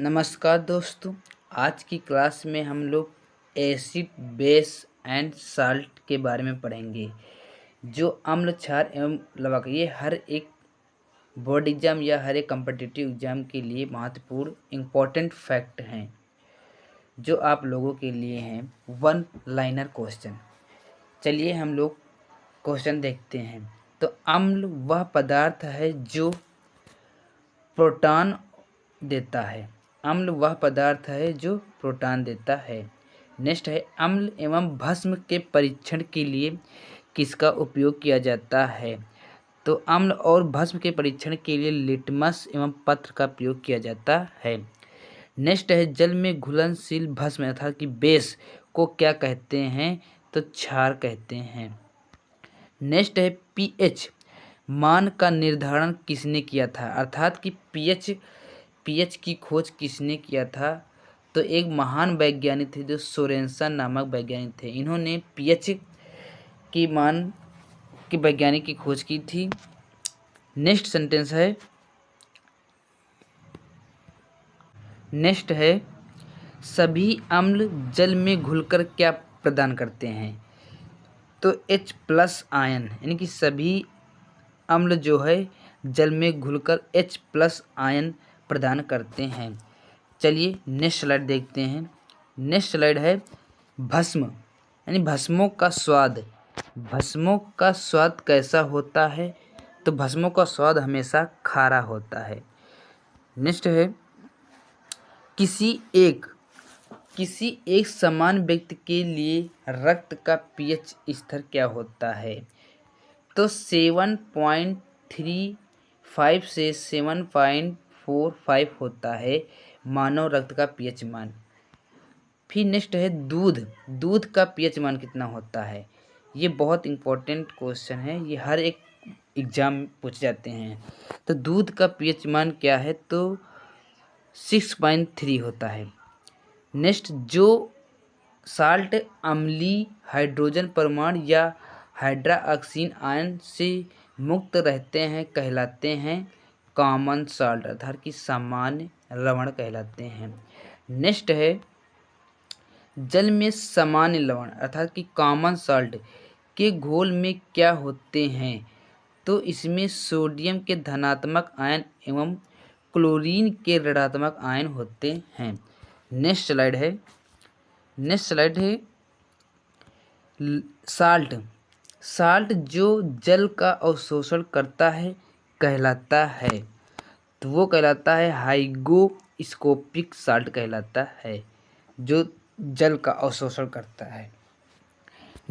नमस्कार दोस्तों। आज की क्लास में हम लोग एसिड बेस एंड साल्ट के बारे में पढ़ेंगे। जो अम्ल क्षार एवं लवक ये हर एक बोर्ड एग्जाम या हर एक कम्पिटिटिव एग्जाम के लिए महत्वपूर्ण इम्पोर्टेंट फैक्ट हैं जो आप लोगों के लिए हैं वन लाइनर क्वेश्चन। चलिए हम लोग क्वेश्चन देखते हैं। तो अम्ल वह पदार्थ है जो प्रोटॉन देता है। अम्ल वह पदार्थ है जो प्रोटॉन देता है। नेक्स्ट है, अम्ल एवं भस्म के परीक्षण के लिए किसका उपयोग किया जाता है। तो अम्ल और भस्म के परीक्षण के लिए लिटमस एवं पत्र का प्रयोग किया जाता है। नेक्स्ट है, जल में घुलनशील भस्म अर्थात कि बेस को क्या कहते हैं। तो क्षार कहते हैं। नेक्स्ट है, पीएच मान का निर्धारण किसने किया था, अर्थात कि पीएच की खोज किसने किया था। तो एक महान वैज्ञानिक थे जो सोरेनसन नामक वैज्ञानिक थे। इन्होंने पीएच की मान के वैज्ञानिक की खोज की थी। नेक्स्ट सेंटेंस है, सभी अम्ल जल में घुलकर क्या प्रदान करते हैं। तो H+ आयन, यानी कि सभी अम्ल जो है जल में घुलकर H+ आयन प्रदान करते हैं। चलिए नेक्स्ट स्लाइड देखते हैं। नेक्स्ट स्लाइड है भस्म, यानी भस्मों का स्वाद। भस्मों का स्वाद कैसा होता है। तो भस्मों का स्वाद हमेशा खारा होता है। नेक्स्ट है, किसी एक समान व्यक्ति के लिए रक्त का पीएच स्तर क्या होता है। तो 7.35 से 7.45 होता है मानव रक्त का पीएच मान। फिर नेक्स्ट है, दूध का पीएच मान कितना होता है। ये बहुत इंपॉर्टेंट क्वेश्चन है, ये हर एक एग्जाम में पूछे जाते हैं। तो दूध का पीएच मान क्या है। तो 6.3 होता है। नेक्स्ट, जो साल्ट अम्लीय हाइड्रोजन परमाणु या हाइड्रोक्सिन आयन से मुक्त रहते हैं कहलाते हैं कॉमन साल्ट, अर्थात कि सामान्य लवण कहलाते हैं। नेक्स्ट है, जल में सामान्य लवण अर्थात कि कॉमन साल्ट के घोल में क्या होते हैं। तो इसमें सोडियम के धनात्मक आयन एवं क्लोरीन के ऋणात्मक आयन होते हैं। नेक्स्ट स्लाइड है साल्ट जो जल का अवशोषण करता है कहलाता है। तो वो कहलाता है हाइग्रोस्कोपिक साल्ट कहलाता है, जो जल का अवशोषण करता है।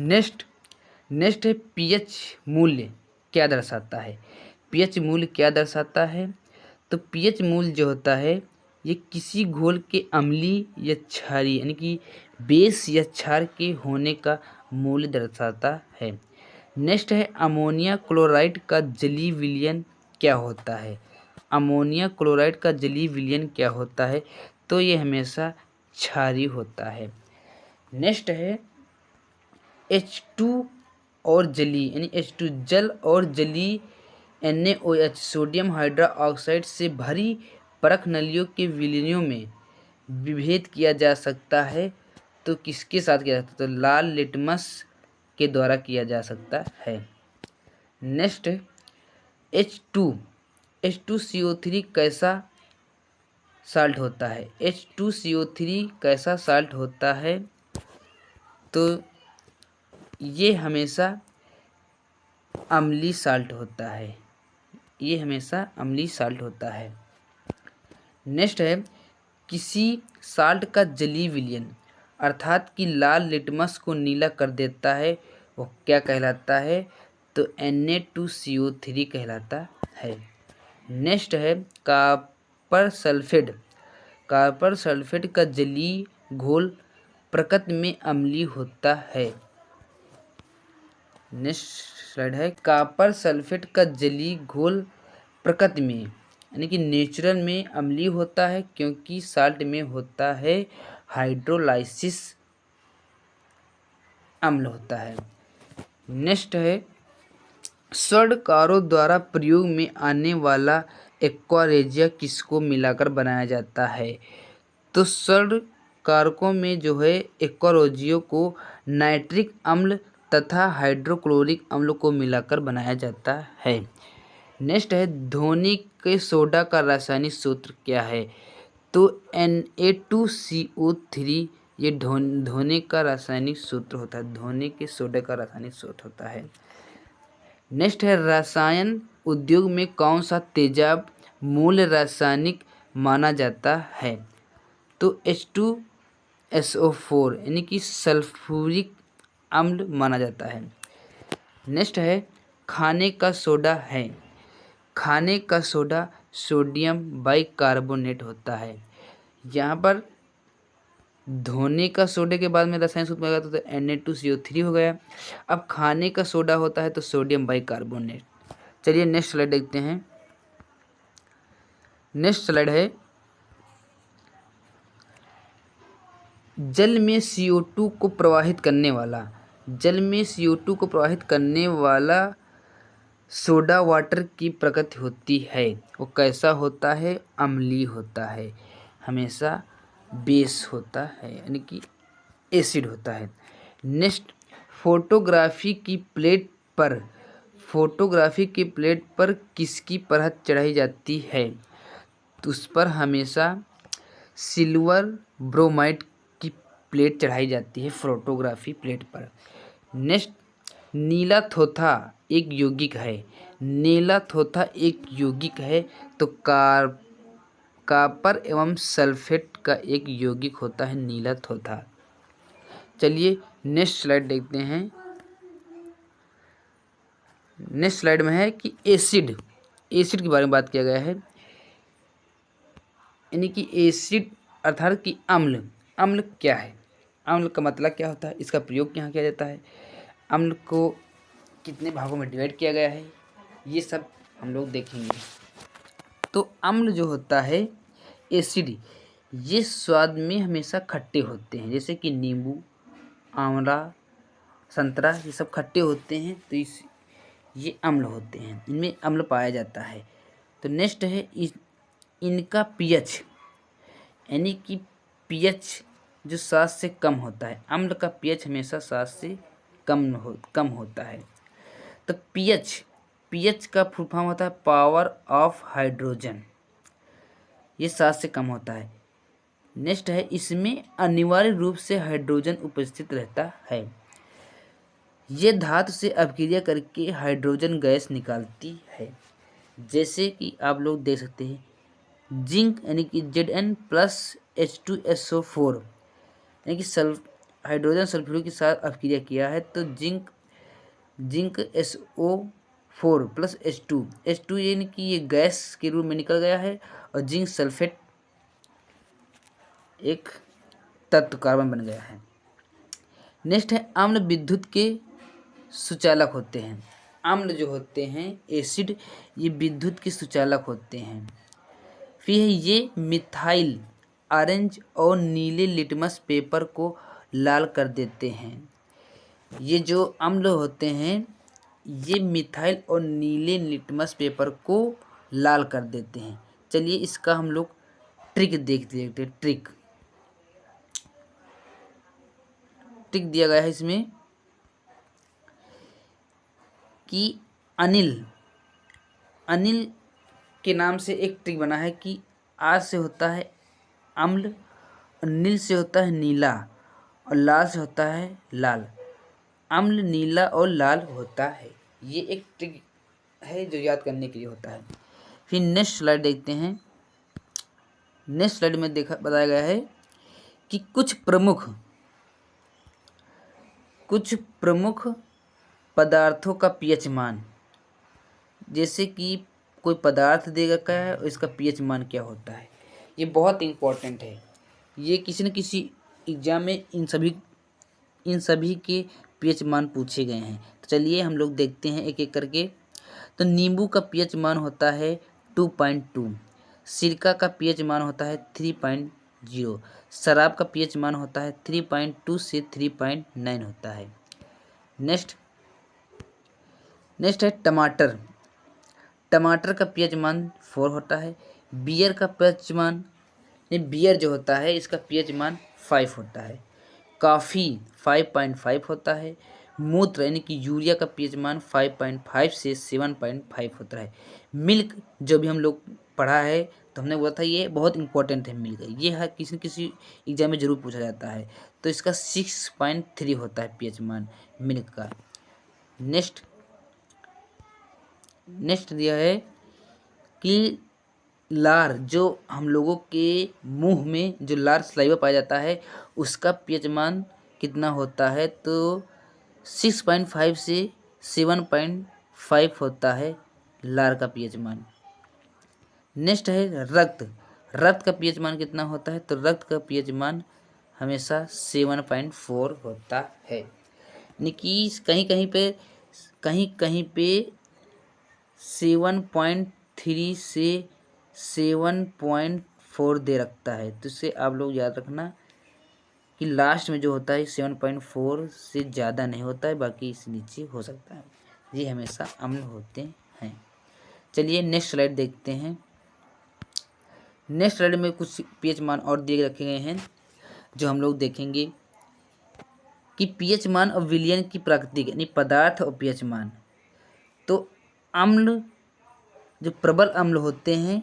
नेक्स्ट है, पीएच मूल्य क्या दर्शाता है। पीएच मूल्य क्या दर्शाता है। तो पीएच मूल्य जो होता है ये किसी घोल के अम्लीय या क्षारीय यानी कि बेस या क्षार के होने का मूल्य दर्शाता है। नेक्स्ट है, अमोनिया क्लोराइड का जलीय विलयन क्या होता है। अमोनिया क्लोराइड का जलीय विलयन क्या होता है। तो ये हमेशा क्षारीय होता है। नेक्स्ट है, H2 और जलीय यानी H2 जल और जलीय NaOH सोडियम हाइड्रोक्साइड से भरी परख नलियों के विलयनों में विभेद किया जा सकता है। तो किसके साथ किया जा सकता है। तो लाल लिटमस के द्वारा किया जा सकता है। नेक्स्ट, H2CO3 कैसा साल्ट होता है। H2CO3 कैसा साल्ट होता है। तो ये हमेशा अम्लीय साल्ट होता है। ये हमेशा अम्लीय साल्ट होता है। नेक्स्ट है, किसी साल्ट का जलीय विलयन अर्थात कि लाल लिटमस को नीला कर देता है वो क्या कहलाता है। तो Na2CO3 कहलाता है। नेक्स्ट है, कॉपर सल्फेट का जलीय घोल प्रकृति में अम्लीय होता है। नेक्स्ट स्लाइड है, कॉपर सल्फेट का जलीय घोल प्रकृति में यानी कि नेचुरल में अम्लीय होता है क्योंकि साल्ट में होता है हाइड्रोलाइसिस अम्ल होता है। नेक्स्ट है, स्वर्णकारों द्वारा प्रयोग में आने वाला एक्वा रेजिया किसको मिलाकर बनाया जाता है। तो सड़ कारकों में जो है एक्वारोजियो को नाइट्रिक अम्ल तथा हाइड्रोक्लोरिक अम्ल को मिलाकर बनाया जाता है। नेक्स्ट है धोनी के सोडा का रासायनिक सूत्र क्या है? तो Na2CO3 ये धोनी का रासायनिक सूत्र होता है। धोनी के सोडा का रासायनिक सूत्र होता है। नेक्स्ट है रसायन उद्योग में कौन सा तेजाब मूल रासायनिक माना जाता है? तो H2SO4 यानी कि सल्फ्यूरिक अम्ल माना जाता है। नेक्स्ट है खाने का सोडा है। खाने का सोडा सोडियम बाइकार्बोनेट होता है। यहाँ पर धोने का सोडे के बाद में रासायनिक सूत्र में तो Na2CO3 हो गया। अब खाने का सोडा होता है तो सोडियम बाइकार्बोनेट। चलिए नेक्स्ट स्लाइड देखते हैं। नेक्स्ट स्लाइड है जल में CO2 को प्रवाहित करने वाला। जल में CO2 को प्रवाहित करने वाला सोडा वाटर की प्रकृति होती है। वो कैसा होता है? अम्लीय होता है, हमेशा बेस होता है यानी कि एसिड होता है। नेक्स्ट फोटोग्राफी की प्लेट पर किसकी परत चढ़ाई जाती है? तो उस पर हमेशा सिल्वर ब्रोमाइड की प्लेट चढ़ाई जाती है फोटोग्राफी प्लेट पर। नेक्स्ट नीला थोथा एक यौगिक है। नीला थोथा एक यौगिक है तो कॉपर एवं सल्फेट का एक यौगिक होता है नीला थोथा। चलिए नेक्स्ट स्लाइड देखते हैं। नेक्स्ट स्लाइड में है कि एसिड के बारे में बात किया गया है, यानी कि एसिड अर्थात कि अम्ल क्या है? अम्ल का मतलब क्या होता है? इसका प्रयोग यहाँ किया जाता है? अम्ल को कितने भागों में डिवाइड किया गया है? ये सब हम लोग देखेंगे। तो अम्ल जो होता है एसिड, ये स्वाद में हमेशा खट्टे होते हैं, जैसे कि नींबू, आंवला, संतरा, ये सब खट्टे होते हैं तो ये अम्ल होते हैं, इनमें अम्ल पाया जाता है। तो नेक्स्ट है इनका पीएच, यानी कि पीएच जो 7 से कम होता है। अम्ल का पीएच हमेशा 7 से कम होता है। तो पीएच का फुल फॉर्म होता है पावर ऑफ हाइड्रोजन, ये 7 से कम होता है। नेक्स्ट है इसमें अनिवार्य रूप से हाइड्रोजन उपस्थित रहता है। ये धातु से अभिक्रिया करके हाइड्रोजन गैस निकालती है, जैसे कि आप लोग देख सकते हैं जिंक यानी कि Zn+H2SO4 यानी कि हाइड्रोजन सल्फ्यूरिक के साथ अभिक्रिया किया है तो जिंक SO4+H2 यानी कि ये गैस के रूप में निकल गया है और जिंक सल्फेट एक तत्व कार्बन बन गया है। नेक्स्ट है अम्ल विद्युत के सुचालक होते हैं। अम्ल जो होते हैं एसिड, ये विद्युत के सुचालक होते हैं। फिर ये मिथाइल ऑरेंज और नीले लिटमस पेपर को लाल कर देते हैं। ये जो अम्ल होते हैं ये मिथाइल और नीले लिटमस पेपर को लाल कर देते हैं। चलिए इसका हम लोग ट्रिक देखते हैं। ट्रिक दिया गया है इसमें कि अनिल के नाम से एक ट्रिक बना है कि आ से होता है अम्ल और नील से होता है नीला और लाल से होता है लाल। अम्ल नीला और लाल होता है, ये एक ट्रिक है जो याद करने के लिए होता है। फिर नेक्स्ट स्लाइड देखते हैं। नेक्स्ट स्लाइड में बताया गया है कि कुछ प्रमुख पदार्थों का पीएच मान, जैसे कि कोई पदार्थ देगा क्या है और इसका पीएच मान क्या होता है, ये बहुत इम्पोर्टेंट है। ये किसी न किसी एग्जाम में इन सभी के पीएच मान पूछे गए हैं। तो चलिए हम लोग देखते हैं एक एक करके। तो नींबू का पीएच मान होता है 2.2, सिरका का पीएच मान होता है 3.0, शराब का पीएच मान होता है 3.2 से 3.9 होता है। नेक्स्ट है टमाटर का पीएच मान 4 होता है। बियर का पीएच मान ये बियर जो होता है इसका पीएच मान 5 होता है। कॉफ़ी 5.5 होता है। मूत्र यानी कि यूरिया का पीएच मान 5.5 से 7.5 होता है। मिल्क जो भी हम लोग पढ़ा है तो हमने बोला था ये बहुत इंपॉर्टेंट है मिल्क, ये हर किसी किसी एग्जाम में जरूर पूछा जाता है। तो इसका 6.3 होता है पीएच मान मिल्क का। नेक्स्ट दिया है कि लार जो हम लोगों के मुंह में जो लार सलाइवा पाया जाता है उसका पीएच मान कितना होता है, तो 6.5 से 7.5 होता है लार का पीएच मान। नेक्स्ट है रक्त का पीएच मान कितना होता है, तो रक्त का पीएच मान हमेशा 7.4 होता है। यानी कि कहीं कहीं पे 7.3 से 7.4 दे रखता है, तो इससे आप लोग याद रखना कि लास्ट में जो होता है 7.4 से ज़्यादा नहीं होता है, बाकी इससे नीचे हो सकता है। ये हमेशा अम्ल होते हैं। चलिए नेक्स्ट स्लाइड देखते हैं। नेक्स्ट स्लाइड में कुछ पीएच मान और दिए रखे गए हैं जो हम लोग देखेंगे कि पीएच मान और विलयन की प्राकृतिक यानी पदार्थ और पीएच मान। तो अम्ल जो प्रबल अम्ल होते हैं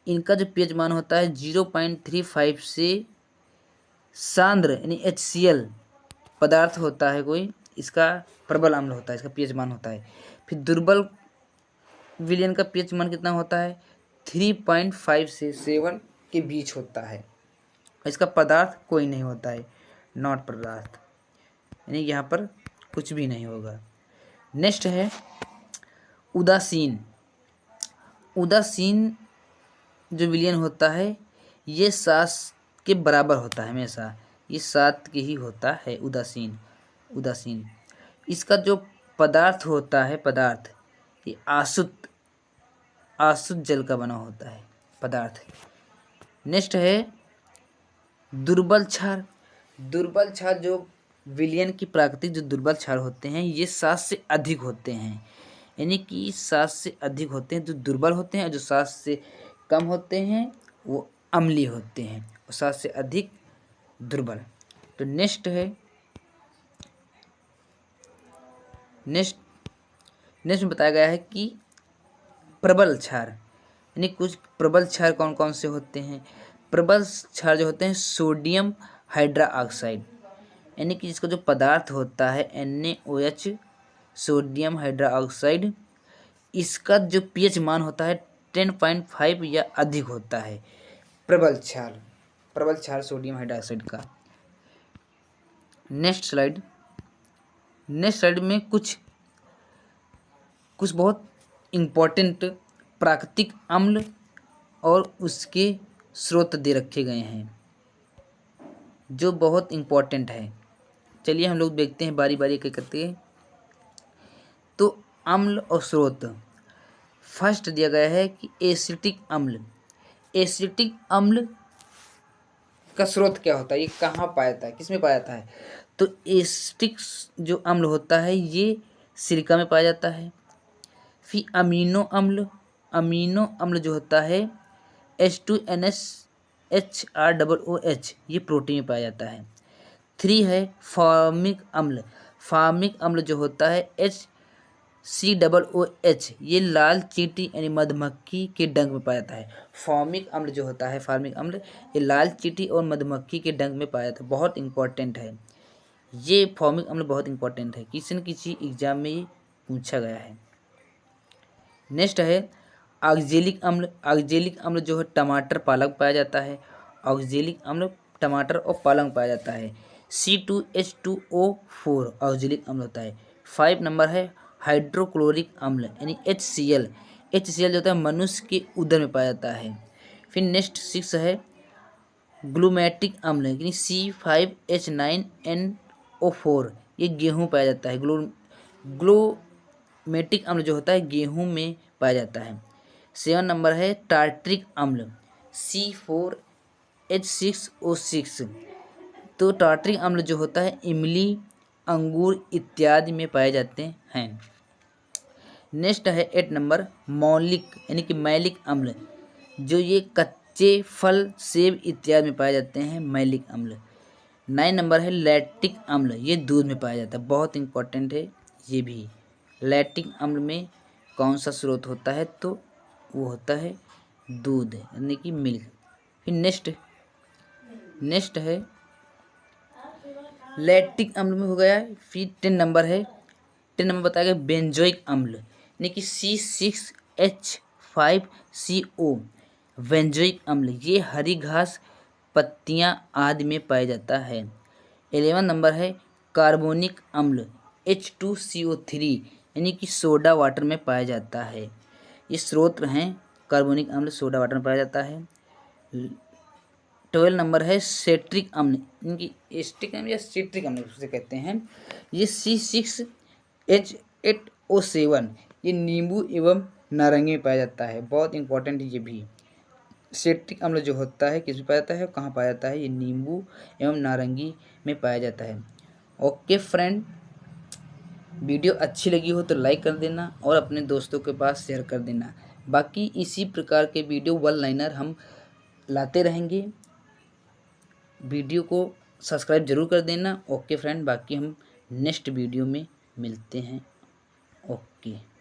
इनका जो पीएच मान होता है 0.35 से सांद्र यानी HCl पदार्थ होता है कोई, इसका प्रबल अम्ल होता है, इसका पीएच मान होता है। फिर दुर्बल विलयन का पीएच मान कितना होता है 3.5 से 7 के बीच होता है। इसका पदार्थ कोई नहीं होता है, नॉट पदार्थ, यानी यहाँ पर कुछ भी नहीं होगा। नेक्स्ट है उदासीन जो विलयन होता है ये 7 के बराबर होता है, हमेशा ये 7 के ही होता है उदासीन। इसका जो पदार्थ होता है ये आसुत जल का बना होता है पदार्थ। नेक्स्ट है दुर्बल क्षार जो विलयन की प्राकृतिक जो दुर्बल क्षार होते हैं ये 7 से अधिक होते हैं, यानी कि 7 से अधिक होते हैं जो दुर्बल होते हैं, और जो 7 से कम होते हैं वो अम्लीय होते हैं, और 7 से अधिक दुर्बल। तो नेक्स्ट में बताया गया है कि प्रबल क्षार यानी कुछ प्रबल क्षार कौन कौन से होते हैं। प्रबल क्षार जो होते हैं सोडियम हाइड्रोक्साइड, यानी कि जिसका जो पदार्थ होता है NaOH सोडियम हाइड्रोक्साइड, इसका जो पीएच मान होता है 10.5 या अधिक होता है प्रबल क्षार सोडियम हाइड्रोक्साइड का। नेक्स्ट स्लाइड में कुछ बहुत इम्पोर्टेंट प्राकृतिक अम्ल और उसके स्रोत दे रखे गए हैं जो बहुत इम्पोर्टेंट है। चलिए हम लोग देखते हैं बारी बारी करते हैं। तो अम्ल और स्रोत, फर्स्ट दिया गया है कि एसिटिक अम्ल का स्रोत क्या होता है, ये कहाँ पाया जाता है, किसमें पाया जाता है। तो एसिटिक जो अम्ल होता है ये सिरका में पाया जाता है। फिर अमीनो अम्ल जो होता है H2NSHROOH ये प्रोटीन में पाया जाता है। 3 है फॉर्मिक अम्ल जो होता है HCOOH ये लाल चींटी यानी मधुमक्खी के डंक में पाया जाता है। फॉर्मिक अम्ल जो होता है ये लाल चींटी और मधुमक्खी के डंक में पाया जाता है, बहुत इंपॉर्टेंट है ये फॉर्मिक अम्ल, बहुत इंपॉर्टेंट है, किसी न किसी एग्जाम में ये पूछा गया है। नेक्स्ट है ऑक्जेलिक अम्ल जो है टमाटर पालक पाया जाता है। ऑक्जेलिक अम्ल टमाटर और पालक पाया जाता है। C2H2O4 ऑक्जेलिक अम्ल होता है। 5 नंबर है हाइड्रोक्लोरिक अम्ल यानी HCl जो होता है मनुष्य के उदर में पाया जाता है। फिर नेक्स्ट 6 है ग्लूमेटिक अम्ल यानी C5H9NO4 ये गेहूँ पाया जाता है। ग्लूमेटिक अम्ल जो होता है गेहूं में पाया जाता है। 7 नंबर है टार्ट्रिक अम्ल C4H6O6, तो टार्ट्रिक अम्ल जो होता है इमली अंगूर इत्यादि में पाए जाते हैं। नेक्स्ट है 8 नंबर मौलिक यानी कि मैलिक अम्ल जो ये कच्चे फल, सेब इत्यादि में पाए जाते हैं मैलिक अम्ल। 9 नंबर है लैक्टिक अम्ल, ये दूध में पाया जाता है, बहुत इंपॉर्टेंट है ये भी। लैक्टिक अम्ल में कौन सा स्रोत होता है, तो वो होता है दूध यानी कि मिल्क। फिर नेक्स्ट है लैक्टिक अम्ल में हो गया। फिर 10 नंबर है, 10 नंबर बताया गया बेंजोइक अम्ल यानी कि C6H5CO, बेंजोइक अम्ल, ये हरी घास, पत्तियां आदि में पाया जाता है। 11 नंबर है कार्बोनिक अम्ल H2CO3 यानी कि सोडा वाटर में पाया जाता है। ये स्रोत हैं कार्बोनिक अम्ल, सोडा वाटर में पाया जाता है। 12 नंबर है सेट्रिक अम्ल, इनकी एस्टिक अम्ल या सिट्रिक अम्ल उसे कहते हैं। ये C6H8O7, ये नींबू एवं नारंगी में पाया जाता है, बहुत इंपॉर्टेंट ये भी। सेट्रिक अम्ल जो होता है किस में पाया जाता है, कहाँ पाया जाता है, ये नींबू एवं नारंगी में पाया जाता है। ओके फ्रेंड, वीडियो अच्छी लगी हो तो लाइक कर देना और अपने दोस्तों के पास शेयर कर देना। बाकी इसी प्रकार के वीडियो वन लाइनर हम लाते रहेंगे। वीडियो को सब्सक्राइब जरूर कर देना। ओके फ्रेंड, बाकी हम नेक्स्ट वीडियो में मिलते हैं। ओके।